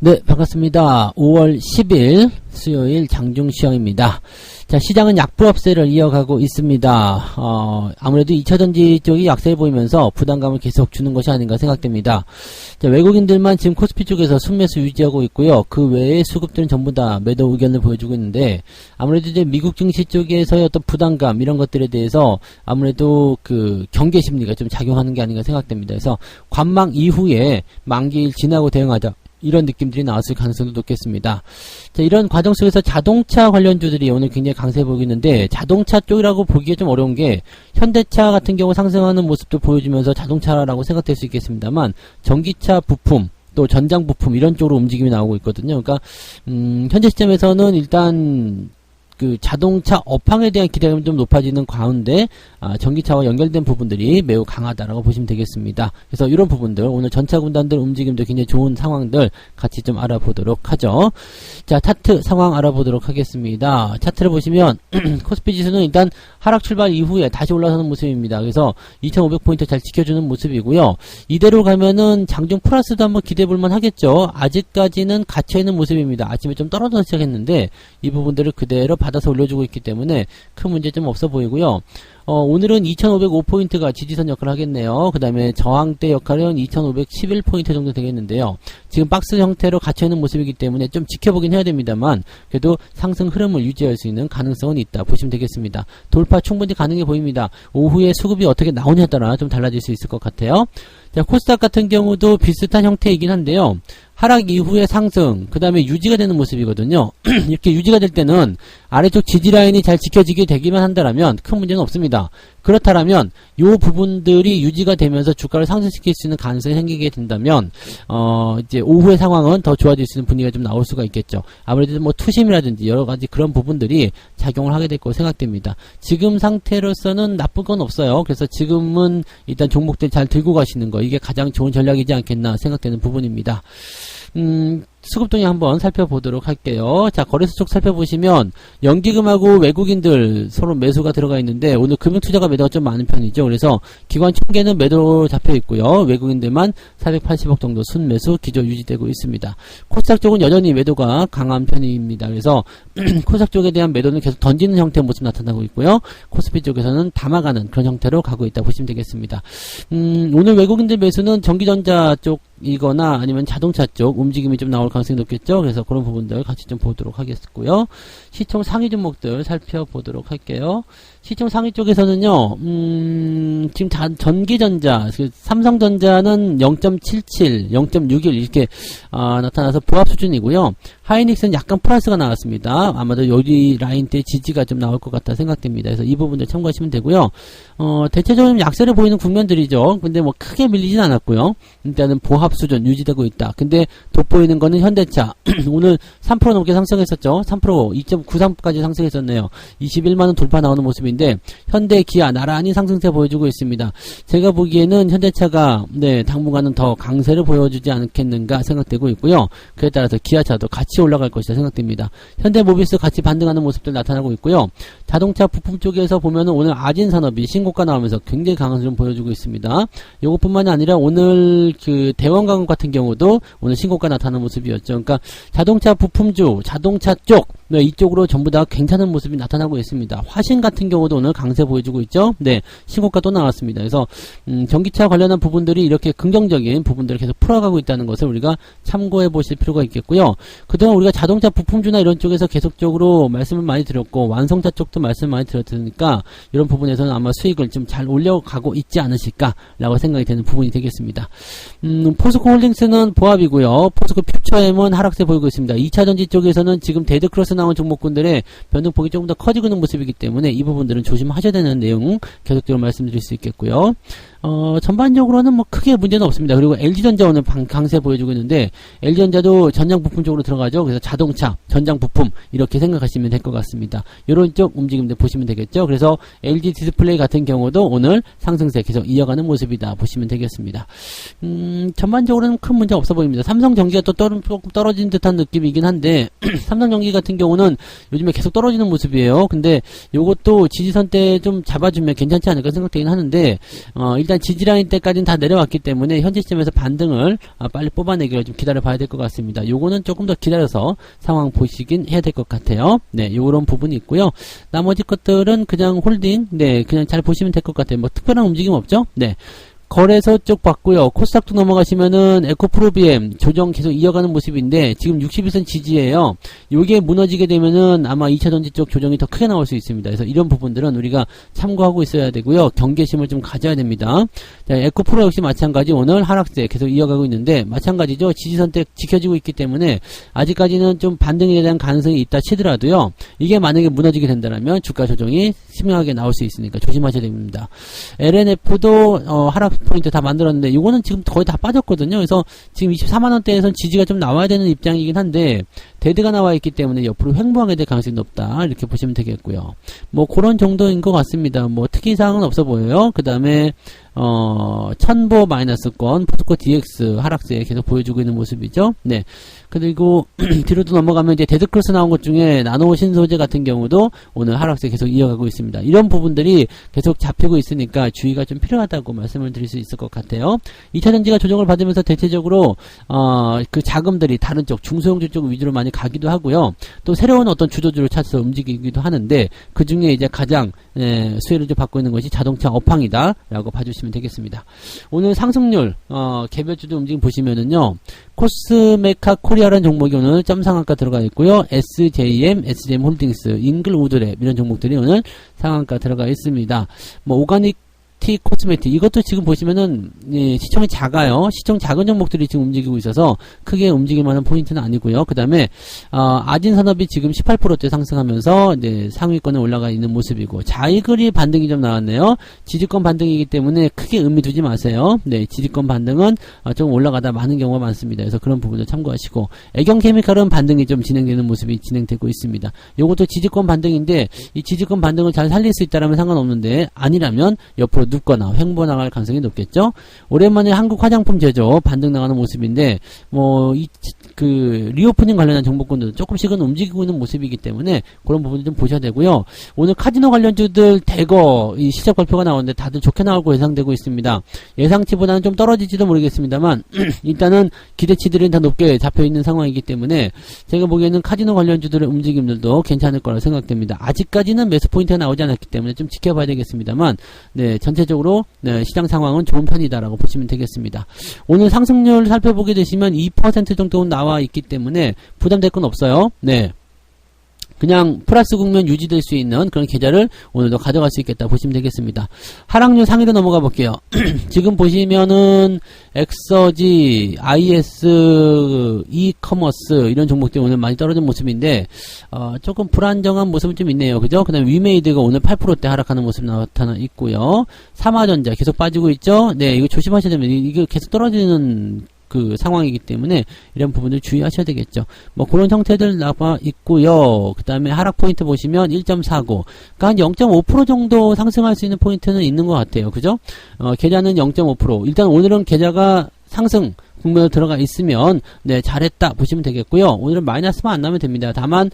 네, 반갑습니다. 5월 10일 수요일 장중 시황입니다. 자, 시장은 약불합세를 이어가고 있습니다. 아무래도 2차전지 쪽이 약세를 보이면서 부담감을 계속 주는 것이 아닌가 생각됩니다. 자, 외국인들만 지금 코스피 쪽에서 순매수 유지하고 있고요. 그 외에 수급들은 전부 다 매도 의견을 보여주고 있는데, 아무래도 이제 미국 증시 쪽에서의 어떤 부담감 이런 것들에 대해서 아무래도 그 경계 심리가 좀 작용하는 게 아닌가 생각됩니다. 그래서 관망 이후에 만기일 지나고 대응하자, 이런 느낌들이 나왔을 가능성도 높겠습니다. 자, 이런 과정 속에서 자동차 관련주들이 오늘 굉장히 강세 보이는데, 자동차 쪽이라고 보기에 좀 어려운 게, 현대차 같은 경우 상승하는 모습도 보여주면서 자동차라고 생각될 수 있겠습니다만, 전기차 부품, 또 전장 부품 이런 쪽으로 움직임이 나오고 있거든요. 그러니까 현재 시점에서는 일단 그 자동차 업황에 대한 기대감이 좀 높아지는 가운데 전기차와 연결된 부분들이 매우 강하다라고 보시면 되겠습니다. 그래서 이런 부분들, 오늘 전차 군단들 움직임도 굉장히 좋은 상황들 같이 좀 알아보도록 하죠. 자, 차트 상황 알아보도록 하겠습니다. 차트를 보시면 코스피 지수는 일단 하락 출발 이후에 다시 올라서는 모습입니다. 그래서 2500포인트 잘 지켜주는 모습이고요. 이대로 가면은 장중 플러스도 한번 기대해볼만 하겠죠. 아직까지는 갇혀있는 모습입니다. 아침에 좀 떨어져 시작했는데 이 부분들을 그대로 받아서 올려주고 있기 때문에 큰 문제점 없어 보이고요. 오늘은 2505포인트가 지지선 역할을 하겠네요. 그 다음에 저항대 역할은 2511포인트 정도 되겠는데요. 지금 박스 형태로 갇혀있는 모습이기 때문에 좀 지켜보긴 해야 됩니다만, 그래도 상승 흐름을 유지할 수 있는 가능성은 있다 보시면 되겠습니다. 돌파 충분히 가능해 보입니다. 오후에 수급이 어떻게 나오냐에 따라 좀 달라질 수 있을 것 같아요. 자, 코스닥 같은 경우도 비슷한 형태이긴 한데요. 하락 이후에 상승, 그 다음에 유지가 되는 모습이거든요. 이렇게 유지가 될 때는 아래쪽 지지라인이 잘 지켜지게 되기만 한다면 큰 문제는 없습니다. 그렇다면 요 부분들이 유지가 되면서 주가를 상승시킬 수 있는 가능성이 생기게 된다면 이제 오후의 상황은 더 좋아질 수 있는 분위기가 좀 나올 수가 있겠죠. 아무래도 뭐 투심이라든지 여러 가지 그런 부분들이 작용을 하게 될 거로 생각됩니다. 지금 상태로서는 나쁜 건 없어요. 그래서 지금은 일단 종목들 잘 들고 가시는 거, 이게 가장 좋은 전략이지 않겠나 생각되는 부분입니다. 수급 동향 한번 살펴보도록 할게요. 자, 거래소 쪽 살펴보시면 연기금하고 외국인들 서로 매수가 들어가 있는데, 오늘 금융투자가 매도가 좀 많은 편이죠. 그래서 기관 총계는 매도로 잡혀 있고요. 외국인들만 480억 정도 순매수 기조 유지되고 있습니다. 코스닥 쪽은 여전히 매도가 강한 편입니다. 그래서 코스닥 쪽에 대한 매도는 계속 던지는 형태의 모습 나타나고 있고요. 코스피 쪽에서는 담아가는 그런 형태로 가고 있다 보시면 되겠습니다. 오늘 외국인들 매수는 전기전자 쪽이거나 아니면 자동차 쪽 움직임이 좀 나올 가능성이 높겠죠. 그래서 그런 부분들 같이 좀 보도록 하겠고요. 시총 상위 종목들 살펴보도록 할게요. 시총 상위 쪽에서는요, 지금 전기전자, 삼성전자는 0.77, 0.61 이렇게 나타나서 보합 수준이고요. 하이닉스는 약간 플러스가 나왔습니다. 아마도 여기 라인대 지지가 좀 나올 것 같다 생각됩니다. 그래서 이 부분들 참고하시면 되고요. 대체적으로 약세를 보이는 국면들이죠. 근데 뭐 크게 밀리진 않았고요. 일단은 보합 수준 유지되고 있다. 근데 돋보이는 거는 현대차. 오늘 3% 넘게 상승했었죠. 3%, 2.93까지 상승했었네요. 21만원 돌파 나오는 모습인데, 현대, 기아 나란히 상승세 보여주고 있습니다. 제가 보기에는 현대차가 당분간은 더 강세를 보여주지 않겠는가 생각되고 있고요. 그에 따라서 기아차도 같이 올라갈 것이다 생각됩니다. 현대모비스 같이 반등하는 모습들 나타나고 있고요. 자동차 부품 쪽에서 보면은 오늘 아진산업이 신고가 나오면서 굉장히 강한 흐름 보여주고 있습니다. 이것뿐만이 아니라 오늘 그 대원강업 같은 경우도 오늘 신고가 나타나는 모습이었죠. 그러니까 자동차 부품주, 자동차 쪽, 이쪽으로 전부 다 괜찮은 모습이 나타나고 있습니다. 화신 같은 경우도 오늘 강세 보여주고 있죠. 신고가 또 나왔습니다. 그래서 전기차 관련한 부분들이 이렇게 긍정적인 부분들을 계속 풀어가고 있다는 것을 우리가 참고해 보실 필요가 있겠고요. 그동안 우리가 자동차 부품주나 이런 쪽에서 계속적으로 말씀을 많이 드렸고, 완성차 쪽도 말씀을 많이 드렸으니까 이런 부분에서는 아마 수익을 좀 잘 올려가고 있지 않으실까라고 생각이 되는 부분이 되겠습니다. 포스코 홀딩스는 보합이고요. 포스코 퓨처엠은 하락세 보이고 있습니다. 2차전지 쪽에서는 지금 데드크로스 나온 종목군들의 변동폭이 조금 더 커지고 있는 모습이기 때문에 이 부분들은 조심하셔야 되는 내용 계속적으로 말씀드릴 수 있겠고요. 전반적으로는 뭐 크게 문제는 없습니다. 그리고 LG전자 오늘 강세 보여주고 있는데, LG전자도 전장 부품 쪽으로 들어가죠. 주가죠. 그래서 자동차, 전장 부품 이렇게 생각하시면 될 것 같습니다. 이런 쪽 움직임들 보시면 되겠죠. 그래서 LG 디스플레이 같은 경우도 오늘 상승세 계속 이어가는 모습이다 보시면 되겠습니다. 전반적으로는 큰 문제 없어 보입니다. 삼성전기가 또 조금 떨어진 듯한 느낌이긴 한데 삼성전기 같은 경우는 요즘에 계속 떨어지는 모습이에요. 근데 요것도 지지선 때 좀 잡아주면 괜찮지 않을까 생각되긴 하는데 일단 지지라인 때까지는 다 내려왔기 때문에 현재 시점에서 반등을 빨리 뽑아내기를 좀 기다려 봐야 될 것 같습니다. 요거는 조금 더 기다려서 상황 보시긴 해야 될 것 같아요. 네, 요런 부분이 있고요. 나머지 것들은 그냥 홀딩, 네, 그냥 잘 보시면 될 것 같아요. 뭐 특별한 움직임 없죠? 네. 거래소 쪽 봤고요. 코스닥도 넘어가시면은 에코프로비엠 조정 계속 이어가는 모습인데 지금 61선 지지예요. 요게 무너지게 되면은 아마 2차전지 쪽 조정이 더 크게 나올 수 있습니다. 그래서 이런 부분들은 우리가 참고하고 있어야 되고요. 경계심을 좀 가져야 됩니다. 자, 에코프로 역시 마찬가지 오늘 하락세 계속 이어가고 있는데 마찬가지죠. 지지선 때 지켜지고 있기 때문에 아직까지는 좀 반등에 대한 가능성이 있다 치더라도요. 이게 만약에 무너지게 된다면 주가 조정이 심하게 나올 수 있으니까 조심하셔야 됩니다. LNF도 하락 포인트 다 만들었는데 이거는 지금 거의 다 빠졌거든요. 그래서 지금 24만원대에선 지지가 좀 나와야 되는 입장이긴 한데 데드가 나와 있기 때문에 옆으로 횡보하게 될 가능성이 높다 이렇게 보시면 되겠고요. 뭐 그런 정도인 것 같습니다. 뭐 특이사항은 없어 보여요. 그 다음에 천보 마이너스권 포스코 DX 하락세 계속 보여주고 있는 모습이죠. 네. 그리고 뒤로도 넘어가면 이제 데드크로스 나온 것 중에 나노 신소재 같은 경우도 오늘 하락세 계속 이어가고 있습니다. 이런 부분들이 계속 잡히고 있으니까 주의가 좀 필요하다고 말씀을 드릴 수 있을 것 같아요. 2차전지가 조정을 받으면서 대체적으로 그 자금들이 다른 쪽 중소형주 쪽 위주로 많이 가기도 하고요. 또 새로운 어떤 주도주를 찾아서 움직이기도 하는데 그 중에 이제 가장 수혜를 좀 받고 있는 것이 자동차 업황이다 라고 봐주시면 되겠습니다. 오늘 상승률 개별주도 움직임 보시면은요. 코스메카 코리아라는 종목이 오늘 점상한가 들어가 있고요. SJM 홀딩스, 잉글우드랩 이런 종목들이 오늘 상한가 들어가 있습니다. 뭐 오가닉 코스메틱 이것도 지금 보시면은 시총이 작아요. 시총 작은 종목들이 지금 움직이고 있어서 크게 움직일 만한 포인트는 아니고요. 그 다음에 아진산업이 지금 18%대 상승하면서 상위권에 올라가 있는 모습이고 자이글이 반등이 좀 나왔네요. 지지권 반등이기 때문에 크게 의미 두지 마세요. 네, 지지권 반등은 좀 올라가다 많은 경우가 많습니다. 그래서 그런 부분을 참고하시고 애경케미칼은 반등이 좀 진행되는 모습이 진행되고 있습니다. 요것도 지지권 반등인데 이 지지권 반등을 잘 살릴 수 있다라면 상관없는데 아니라면 옆으로 눕거나 횡보 나갈 가능성이 높겠죠. 오랜만에 한국 화장품 제조 반등 나가는 모습인데 리오프닝 관련한 정보권도 조금씩은 움직이고 있는 모습이기 때문에 그런 부분을 좀 보셔야 되고요. 오늘 카지노 관련주들 대거 이 시작 발표가 나오는데 다들 좋게 나올 거 예상되고 있습니다. 예상치보다는 좀 떨어질지도 모르겠습니다만 일단은 기대치들은 다 높게 잡혀있는 상황이기 때문에 제가 보기에는 카지노 관련주들의 움직임들도 괜찮을 거라 생각됩니다. 아직까지는 매수 포인트가 나오지 않았기 때문에 좀 지켜봐야 되겠습니다만 네, 전체적으로 시장 상황은 좋은 편이다라고 보시면 되겠습니다. 오늘 상승률 살펴보게 되시면 2% 정도는 나와 있기 때문에 부담될 건 없어요. 네. 그냥 플러스 국면 유지될 수 있는 그런 계좌를 오늘도 가져갈 수 있겠다 보시면 되겠습니다. 하락률 상위로 넘어가 볼게요. 지금 보시면은 엑서지, IS, 이커머스 이런 종목들이 오늘 많이 떨어진 모습인데 조금 불안정한 모습은 좀 있네요. 그죠? 그 다음에 위메이드가 오늘 8%대 하락하는 모습 나타나 있고요. 삼화전자 계속 빠지고 있죠? 네, 이거 조심하셔야 됩니다. 이게 계속 떨어지는 그 상황이기 때문에 이런 부분을 주의하셔야 되겠죠. 뭐 그런 형태들 나와 있고요. 그 다음에 하락 포인트 보시면 1.49 그러니까 한 0.5% 정도 상승할 수 있는 포인트는 있는 것 같아요. 그죠? 계좌는 0.5% 일단 오늘은 계좌가 상승 국면으로 들어가 있으면 네 잘했다 보시면 되겠고요. 오늘은 마이너스만 안 나면 됩니다. 다만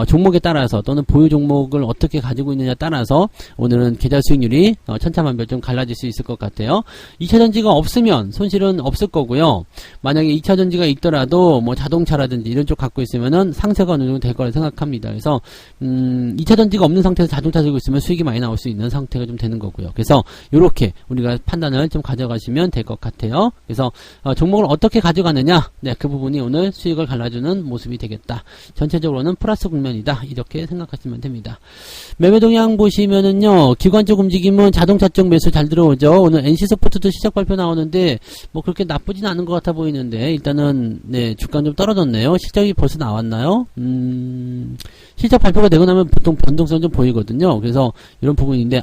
종목에 따라서 또는 보유 종목을 어떻게 가지고 있느냐에 따라서 오늘은 계좌 수익률이 천차만별 좀 갈라질 수 있을 것 같아요. 2차전지가 없으면 손실은 없을 거고요. 만약에 2차전지가 있더라도 뭐 자동차라든지 이런 쪽 갖고 있으면은 상세가 어느 정도 될 거라 생각합니다. 그래서 2차전지가 없는 상태에서 자동차 들고 있으면 수익이 많이 나올 수 있는 상태가 좀 되는 거고요. 그래서 이렇게 우리가 판단을 좀 가져가시면 될 것 같아요. 그래서 종목을 어떻게 가져가느냐, 네, 그 부분이 오늘 수익을 갈라주는 모습이 되겠다. 전체적으로는 플러스 국면이다. 이렇게 생각하시면 됩니다. 매매 동향 보시면은요, 기관적 움직임은 자동차 쪽 매수 잘 들어오죠. 오늘 NC소프트도 시작 발표 나오는데, 뭐 그렇게 나쁘진 않은 것 같아 보이는데, 일단은, 네, 주가 좀 떨어졌네요. 실적이 벌써 나왔나요? 실적 발표가 되고 나면 보통 변동성 좀 보이거든요. 그래서 이런 부분인데,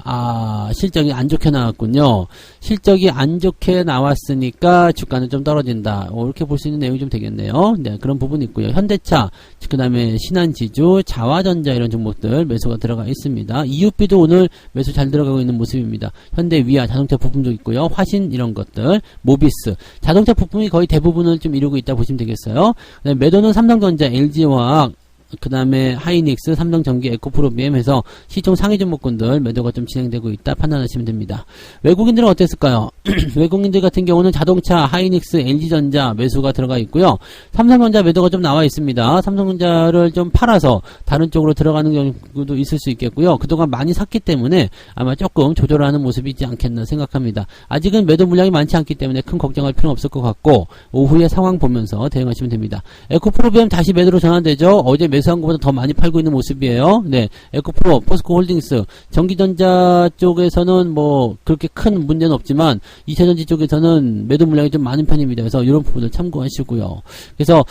실적이 안 좋게 나왔군요. 실적이 안 좋게 나왔으니까 주가는 좀 떨어진 떨어진다. 이렇게 볼 수 있는 내용이 좀 되겠네요. 네, 그런 부분이 있고요. 현대차, 그 다음에 신한지주, 자화전자 이런 종목들 매수가 들어가 있습니다. EUP도 오늘 매수 잘 들어가고 있는 모습입니다. 현대위아 자동차 부품도 있고요. 화신 이런 것들, 모비스, 자동차 부품이 거의 대부분을 좀 이루고 있다 보시면 되겠어요. 그다음에 매도는 삼성전자, LG화학, 그 다음에 하이닉스, 삼성전기, 에코프로비엠 해서 시총 상위 종목군들 매도가 좀 진행되고 있다 판단하시면 됩니다. 외국인들은 어땠을까요? 외국인들 같은 경우는 자동차, 하이닉스, LG전자 매수가 들어가 있고요. 삼성전자 매도가 좀 나와 있습니다. 삼성전자를 좀 팔아서 다른 쪽으로 들어가는 경우도 있을 수 있겠고요. 그동안 많이 샀기 때문에 아마 조금 조절하는 모습이 있지 않겠나 생각합니다. 아직은 매도 물량이 많지 않기 때문에 큰 걱정할 필요는 없을 것 같고 오후에 상황 보면서 대응하시면 됩니다. 에코프로비엠 다시 매도로 전환되죠. 어제 매수한 것보다 더 많이 팔고 있는 모습이에요. 네, 에코프로, 포스코홀딩스, 전기전자 쪽에서는 뭐 그렇게 큰 문제는 없지만 2차전지 쪽에서는 매도 물량이 좀 많은 편입니다. 그래서 이런 부분을 참고하시고요. 그래서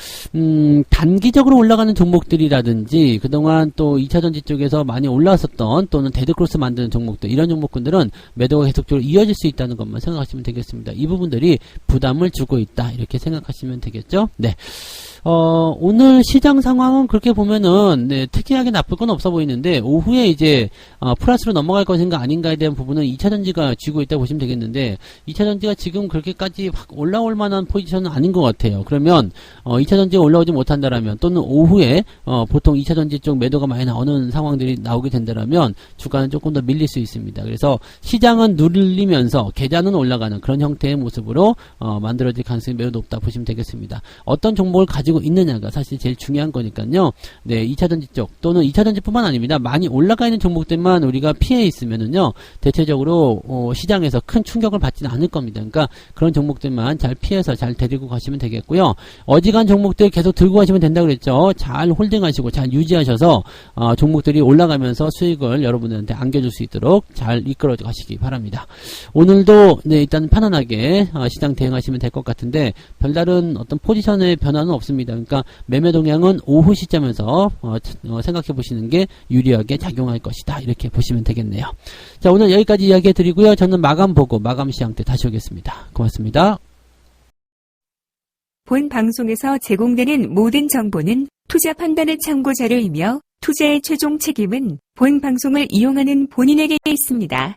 단기적으로 올라가는 종목들이라든지 그동안 또 2차전지 쪽에서 많이 올라왔었던 또는 데드크로스 만드는 종목들 이런 종목군들은 매도가 계속적으로 이어질 수 있다는 것만 생각하시면 되겠습니다. 이 부분들이 부담을 주고 있다 이렇게 생각하시면 되겠죠. 네. 오늘 시장 상황은 그렇게 보면은, 네, 특이하게 나쁠 건 없어 보이는데, 오후에 이제, 플러스로 넘어갈 것인가 아닌가에 대한 부분은 2차전지가 쥐고 있다고 보시면 되겠는데, 2차전지가 지금 그렇게까지 확 올라올 만한 포지션은 아닌 것 같아요. 그러면, 2차전지가 올라오지 못한다라면, 또는 오후에, 보통 2차전지 쪽 매도가 많이 나오는 상황들이 나오게 된다라면, 주가는 조금 더 밀릴 수 있습니다. 그래서, 시장은 눌리면서, 계좌는 올라가는 그런 형태의 모습으로, 만들어질 가능성이 매우 높다 보시면 되겠습니다. 어떤 종목을 가지고 있느냐가 사실 제일 중요한 거니까요. 네, 2차전지 쪽 또는 2차전지뿐만 아닙니다. 많이 올라가 있는 종목들만 우리가 피해 있으면은요, 대체적으로 시장에서 큰 충격을 받지는 않을 겁니다. 그러니까 그런 종목들만 잘 피해서 잘 데리고 가시면 되겠고요. 어지간 종목들 계속 들고 가시면 된다고 그랬죠. 잘 홀딩하시고 잘 유지하셔서 종목들이 올라가면서 수익을 여러분들한테 안겨줄 수 있도록 잘 이끌어 가시기 바랍니다. 오늘도 네, 일단 편안하게 시장 대응하시면 될 것 같은데 별다른 어떤 포지션의 변화는 없습니다. 그러니까 매매 동향은 오후 시점에서 생각해 보시는 게 유리하게 작용할 것이다. 이렇게 보시면 되겠네요. 자, 오늘 여기까지 이야기해 드리고요. 저는 마감 보고 마감 시황 때 다시 오겠습니다. 고맙습니다. 본 방송에서 제공되는 모든 정보는 투자 판단의 참고 자료이며 투자의 최종 책임은 본 방송을 이용하는 본인에게 있습니다.